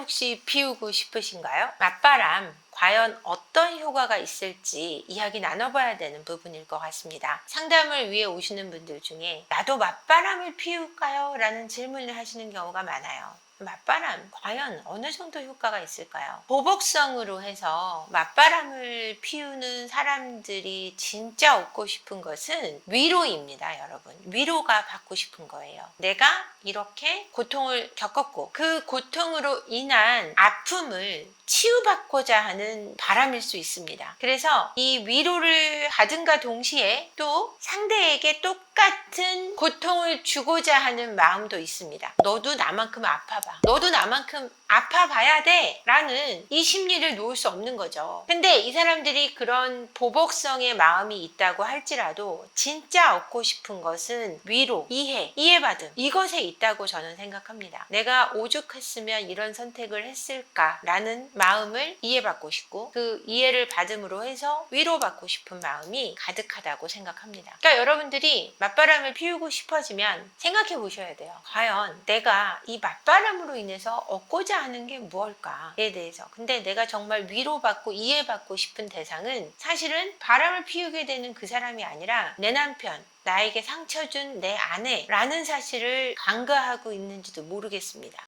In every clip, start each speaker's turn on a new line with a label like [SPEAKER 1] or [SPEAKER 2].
[SPEAKER 1] 혹시 피우고 싶으신가요? 맞바람 과연 어떤 효과가 있을지 이야기 나눠봐야 되는 부분일 것 같습니다. 상담을 위해 오시는 분들 중에 나도 맞바람을 피울까요? 라는 질문을 하시는 경우가 많아요. 맞바람 과연 어느 정도 효과가 있을까요? 보복성으로 해서 맞바람을 피우는 사람들이 진짜 얻고 싶은 것은 위로입니다, 여러분. 위로가 받고 싶은 거예요. 내가 이렇게 고통을 겪었고 그 고통으로 인한 아픔을 치유받고자 하는 바람일 수 있습니다. 그래서 이 위로를 받은가 동시에 또 상대에게 똑같은 고통을 주고자 하는 마음도 있습니다. 너도 나만큼 아파봐. 너도 나만큼 아파봐야 돼 라는 이 심리를 놓을 수 없는 거죠. 근데 이 사람들이 그런 보복성의 마음이 있다고 할지라도 진짜 얻고 싶은 것은 위로, 이해받음 이것에 있다고 저는 생각합니다. 내가 오죽했으면 이런 선택을 했을까 라는 마음을 이해받고 싶고 그 이해를 받음으로 해서 위로받고 싶은 마음이 가득하다고 생각합니다. 그러니까 여러분들이 맞바람을 피우고 싶어지면 생각해 보셔야 돼요. 과연 내가 이 맞바람으로 인해서 얻고자 하는 게 무엇일까에 대해서. 근데 내가 정말 위로받고 이해받고 싶은 대상은 사실은 바람을 피우게 되는 그 사람이 아니라 내 남편, 나에게 상처 준 내 아내라는 사실을 간과하고 있는지도 모르겠습니다.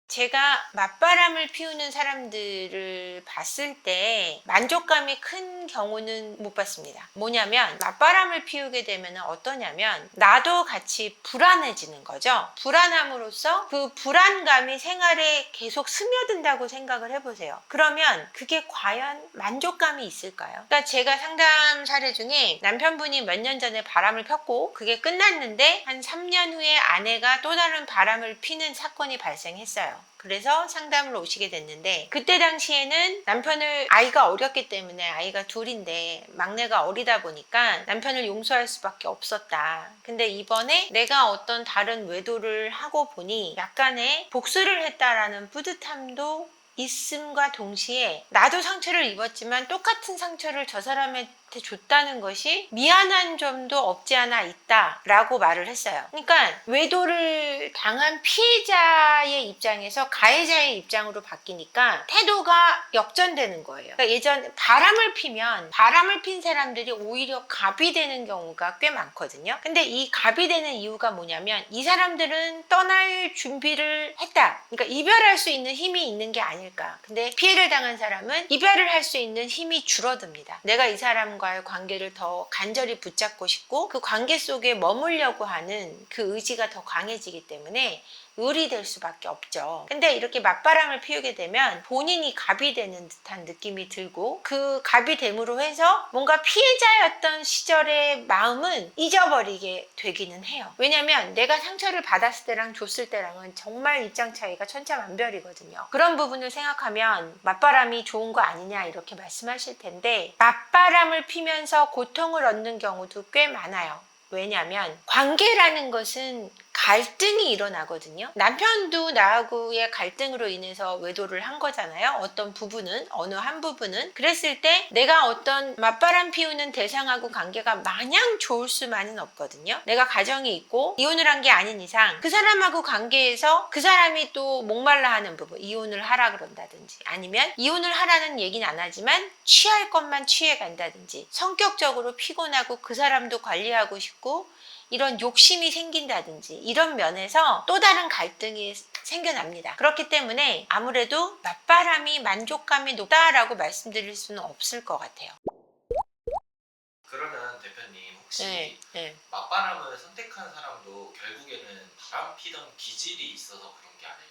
[SPEAKER 1] 제가 맞바람을 피우는 사람들을 봤을 때 만족감이 큰 경우는 못 봤습니다. 뭐냐면 맞바람을 피우게 되면 어떠냐면 나도 같이 불안해지는 거죠. 불안함으로써 그 불안감이 생활에 계속 스며든다고 생각을 해보세요. 그러면 그게 과연 만족감이 있을까요? 그러니까 제가 상담 사례 중에 남편분이 몇 년 전에 바람을 폈고 그게 끝났는데 한 3년 후에 아내가 또 다른 바람을 피는 사건이 발생했어요. 그래서 상담을 오시게 됐는데 그때 당시에는 남편을 아이가 어렸기 때문에 아이가 둘인데 막내가 어리다 보니까 남편을 용서할 수밖에 없었다. 근데 이번에 내가 어떤 다른 외도를 하고 보니 약간의 복수를 했다라는 뿌듯함도 있음과 동시에 나도 상처를 입었지만 똑같은 상처를 저 사람한테 줬다는 것이 미안한 점도 없지 않아 있다 라고 말을 했어요. 그러니까 외도를 당한 피해자의 입장에서 가해자의 입장으로 바뀌니까 태도가 역전되는 거예요. 그러니까 예전 바람을 핀 사람들이 오히려 갑이 되는 경우가 꽤 많거든요. 근데 이 갑이 되는 이유가 뭐냐면 이 사람들은 떠날 준비를 했다. 그러니까 이별할 수 있는 힘이 있는 게 아닐까. 근데 피해를 당한 사람은 이별을 할 수 있는 힘이 줄어듭니다. 내가 이 사람과의 관계를 더 간절히 붙잡고 싶고 그 관계 속에 머물려고 하는 그 의지가 더 강해지기 때문에 을이 될 수밖에 없죠. 근데 이렇게 맞바람을 피우게 되면 본인이 갑이 되는 듯한 느낌이 들고 그 갑이 됨으로 해서 뭔가 피해자였던 시절의 마음은 잊어버리게 되기는 해요. 왜냐면 내가 상처를 받았을 때랑 줬을 때랑은 정말 입장 차이가 천차만별이거든요. 그런 부분을 생각하면 맞바람이 좋은 거 아니냐 이렇게 말씀하실 텐데 맞바람을 피면서 고통을 얻는 경우도 꽤 많아요. 왜냐하면 관계라는 것은 갈등이 일어나거든요. 남편도 나하고의 갈등으로 인해서 외도를 한 거잖아요. 어떤 부분은, 어느 한 부분은. 그랬을 때 내가 어떤 맞바람 피우는 대상하고 관계가 마냥 좋을 수만은 없거든요. 내가 가정이 있고 이혼을 한 게 아닌 이상 그 사람하고 관계에서 그 사람이 또 목말라 하는 부분, 이혼을 하라 그런다든지 아니면 이혼을 하라는 얘기는 안 하지만 취할 것만 취해 간다든지 성격적으로 피곤하고 그 사람도 관리하고 싶고 이런 욕심이 생긴다든지 이런 면에서 또 다른 갈등이 생겨납니다. 그렇기 때문에 아무래도 맞바람이 만족감이 높다라고 말씀드릴 수는 없을 것 같아요.
[SPEAKER 2] 그러면 대표님 혹시 맞바람을 선택한 사람도 결국에는 바람 피던 기질이 있어서 그런 게 아닐까요?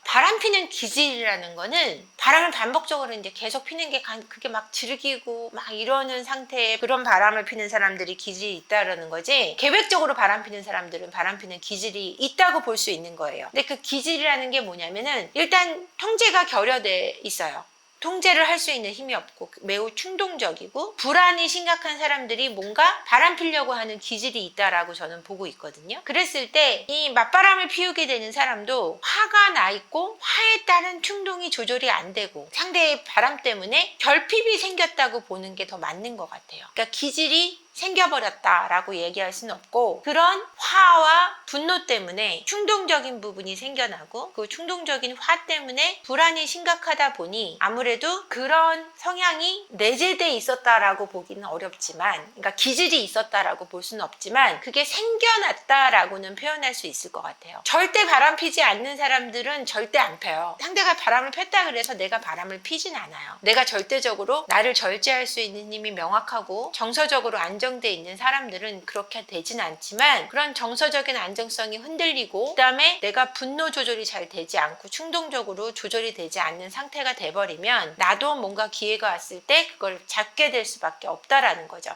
[SPEAKER 1] 바람 피는 기질이라는 거는 바람을 반복적으로 이제 계속 피는 게 그게 막 즐기고 막 이러는 상태에 그런 바람을 피는 사람들이 기질이 있다라는 거지 계획적으로 바람 피는 사람들은 바람 피는 기질이 있다고 볼 수 있는 거예요. 근데 그 기질이라는 게 뭐냐면은 일단 통제가 결여돼 있어요. 통제를 할 수 있는 힘이 없고 매우 충동적이고 불안이 심각한 사람들이 뭔가 바람 피려고 하는 기질이 있다라고 저는 보고 있거든요. 그랬을 때 이 맞바람을 피우게 되는 사람도 화가 나 있고 화에 따른 충동이 조절이 안 되고 상대의 바람 때문에 결핍이 생겼다고 보는 게 더 맞는 것 같아요. 그러니까 기질이 생겨버렸다라고 얘기할 수는 없고, 그런 화와 분노 때문에 충동적인 부분이 생겨나고 그 충동적인 화 때문에 불안이 심각하다 보니 아무래도 그런 성향이 내재돼 있었다라고 보기는 어렵지만, 그러니까 기질이 있었다라고 볼 수는 없지만 그게 생겨났다라고는 표현할 수 있을 것 같아요. 절대 바람 피지 않는 사람들은 절대 안 펴요. 상대가 바람을 폈다 그래서 내가 바람을 피진 않아요. 내가 절대적으로 나를 절제할 수 있는 힘이 명확하고 정서적으로 안정돼 있는 사람들은 그렇게 되진 않지만, 그런 정서적인 안정성이 흔들리고 그 다음에 내가 분노 조절이 잘 되지 않고 충동적으로 조절이 되지 않는 상태가 돼버리면 나도 뭔가 기회가 왔을 때 그걸 잡게 될 수밖에 없다라는 거죠.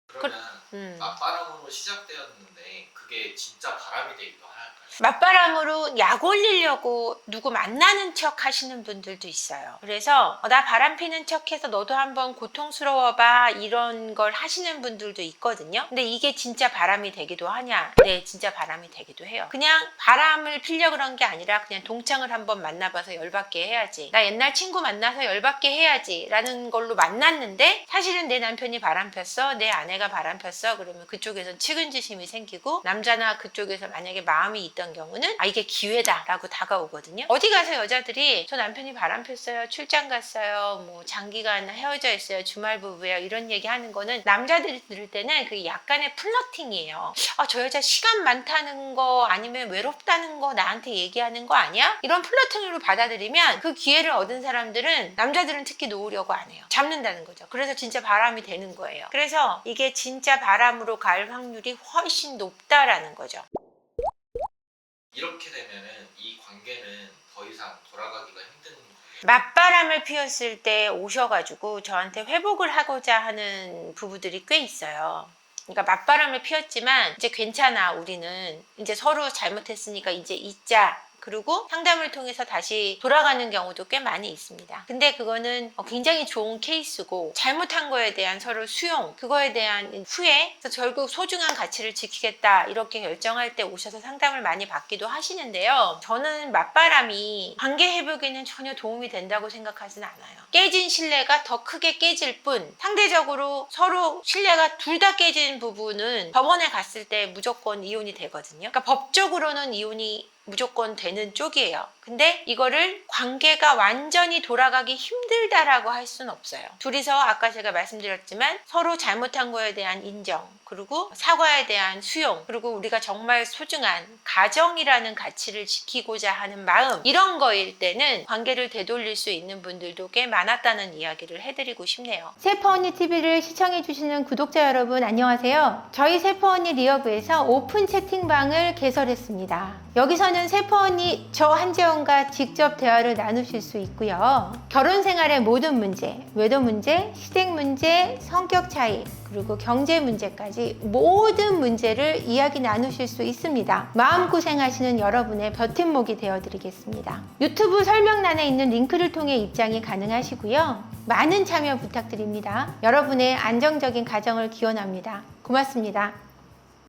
[SPEAKER 2] 그러면 맞바람으로 시작되었는데 그게 진짜 바람이 되기도 할까요?
[SPEAKER 1] 맞바람으로 약 올리려고 누구 만나는 척 하시는 분들도 있어요. 그래서 나 바람 피는 척 해서 너도 한번 고통스러워봐, 이런 걸 하시는 분들도 있거든요. 근데 이게 진짜 바람이 되기도 하냐? 네, 진짜 바람이 되기도 해요. 그냥 바람을 피려고 그런 게 아니라 그냥 동창을 한번 만나봐서 열받게 해야지, 나 옛날 친구 만나서 열받게 해야지 라는 걸로 만났는데, 사실은 내 남편이 바람 폈어, 내 아내가 바람 폈어, 그러면 그쪽에선 측은지심이 생기고, 남자나 그쪽에서 만약에 마음이 있던 경우는 이게 기회다 라고 다가오거든요. 어디 가서 여자들이 저 남편이 바람 폈어요, 출장 갔어요, 뭐 장기간 헤어져 있어요, 주말 부부예요, 이런 얘기 하는 거는 남자들이 들을 때는 그게 약간의 플러팅이에요. 저 여자 시간 많다는 거 아니면 외롭다는 거 나한테 얘기하는 거 아니야? 이런 플러팅으로 받아들이면 그 기회를 얻은 사람들은, 남자들은 특히 놓으려고 안 해요. 잡는다는 거죠. 그래서 진짜 바람이 되는 거예요. 그래서 이게 진짜 바람으로 갈 확률이 훨씬 높다라는 거죠.
[SPEAKER 2] 이렇게 되면은 이 관계는 더 이상 돌아가기가 힘든 거예요.
[SPEAKER 1] 맞바람을 피웠을 때 오셔가지고 저한테 회복을 하고자 하는 부부들이 꽤 있어요. 그러니까 맞바람을 피웠지만 이제 괜찮아, 우리는 이제 서로 잘못했으니까 이제 잊자, 그리고 상담을 통해서 다시 돌아가는 경우도 꽤 많이 있습니다. 근데 그거는 굉장히 좋은 케이스고, 잘못한 거에 대한 서로 수용, 그거에 대한 후회, 그래서 결국 소중한 가치를 지키겠다 이렇게 결정할 때 오셔서 상담을 많이 받기도 하시는데요. 저는 맞바람이 관계 회복에는 전혀 도움이 된다고 생각하진 않아요. 깨진 신뢰가 더 크게 깨질 뿐, 상대적으로 서로 신뢰가 둘 다 깨진 부부는 법원에 갔을 때 무조건 이혼이 되거든요. 그러니까 법적으로는 이혼이 무조건 되는 쪽이에요. 근데 이거를 관계가 완전히 돌아가기 힘들다라고 할 수는 없어요. 둘이서 아까 제가 말씀드렸지만 서로 잘못한 거에 대한 인정, 그리고 사과에 대한 수용, 그리고 우리가 정말 소중한 가정이라는 가치를 지키고자 하는 마음, 이런 거일 때는 관계를 되돌릴 수 있는 분들도 꽤 많았다는 이야기를 해드리고 싶네요. 세퍼언니 TV를 시청해주시는 구독자 여러분, 안녕하세요. 저희 세퍼언니 리어브에서 오픈 채팅방을 개설했습니다. 여기서는 세퍼언니 저 한재원과 직접 대화를 나누실 수 있고요. 결혼 생활의 모든 문제, 외도 문제, 시댁 문제, 성격 차이, 그리고 경제 문제까지 모든 문제를 이야기 나누실 수 있습니다. 마음고생하시는 여러분의 버팀목이 되어드리겠습니다. 유튜브 설명란에 있는 링크를 통해 입장이 가능하시고요. 많은 참여 부탁드립니다. 여러분의 안정적인 가정을 기원합니다. 고맙습니다.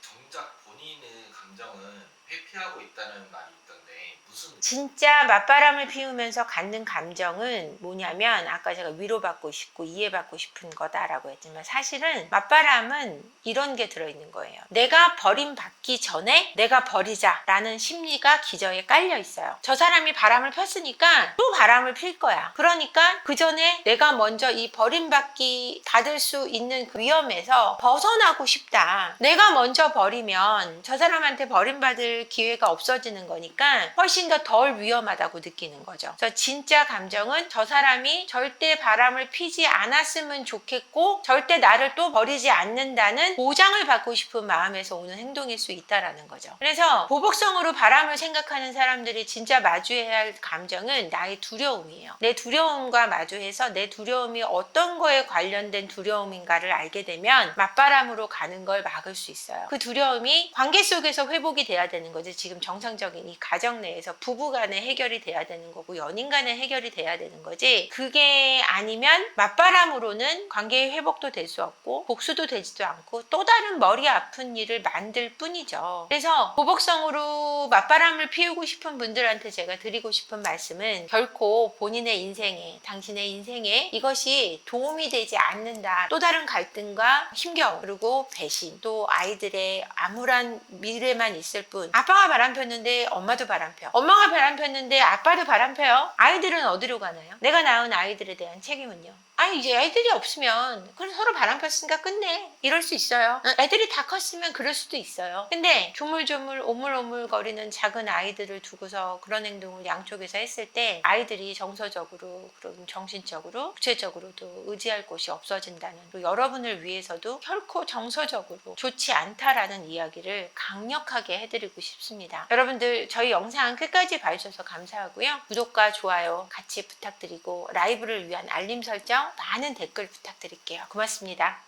[SPEAKER 2] 정작 본인의 감정은 회피하고 있다는 말이 있던데 무슨
[SPEAKER 1] 진짜 맞바람을 피우면서 갖는 감정은 뭐냐면, 아까 제가 위로받고 싶고 이해받고 싶은 거다라고 했지만, 사실은 맞바람은 이런 게 들어있는 거예요. 내가 버림받기 전에 내가 버리자라는 심리가 기저에 깔려 있어요. 저 사람이 바람을 폈으니까 또 바람을 필 거야. 그러니까 그 전에 내가 먼저 이 버림받기 받을 수 있는 그 위험에서 벗어나고 싶다. 내가 먼저 버리면 저 사람한테 버림받을 기회가 없어지는 거니까 훨씬 덜 위험하다고 느끼는 거죠. 그래서 진짜 감정은 저 사람이 절대 바람을 피지 않았으면 좋겠고 절대 나를 또 버리지 않는다는 보장을 받고 싶은 마음에서 오는 행동일 수 있다라는 거죠. 그래서 보복성으로 바람을 생각하는 사람들이 진짜 마주해야 할 감정은 나의 두려움이에요. 내 두려움과 마주해서 내 두려움이 어떤 거에 관련된 두려움인가를 알게 되면 맞바람으로 가는 걸 막을 수 있어요. 그 두려움이 관계 속에서 회복이 돼야 되는 거지, 지금 정상적인 기본적인 이 가정 내에서 부부 간에 해결이 돼야 되는 거고 연인 간에 해결이 돼야 되는 거지, 그게 아니면 맞바람으로는 관계의 회복도 될 수 없고 복수도 되지도 않고 또 다른 머리 아픈 일을 만들 뿐이죠. 그래서 보복성으로 맞바람을 피우고 싶은 분들한테 제가 드리고 싶은 말씀은 결코 본인의 인생에, 당신의 인생에 이것이 도움이 되지 않는다. 또 다른 갈등과 힘겨움, 그리고 배신, 또 아이들의 암울한 미래만 있을 뿐. 아빠가 바람 폈는데 엄마도 바람 펴, 엄마가 바람 폈는데 아빠도 바람 펴요. 아이들은 어디로 가나요? 내가 낳은 아이들에 대한 책임은요? 아니, 이제 애들이 없으면 그럼 서로 바람 폈으니까 끝내, 이럴 수 있어요. 애들이 다 컸으면 그럴 수도 있어요. 근데 조물조물 오물오물 거리는 작은 아이들을 두고서 그런 행동을 양쪽에서 했을 때 아이들이 정서적으로, 그런 정신적으로, 육체적으로도 의지할 곳이 없어진다는, 그리고 여러분을 위해서도 결코 정서적으로 좋지 않다라는 이야기를 강력하게 해드리고 싶습니다. 여러분들 저희 영상 끝까지 봐주셔서 감사하고요. 구독과 좋아요 같이 부탁드리고 라이브를 위한 알림 설정, 많은 댓글 부탁드릴게요. 고맙습니다.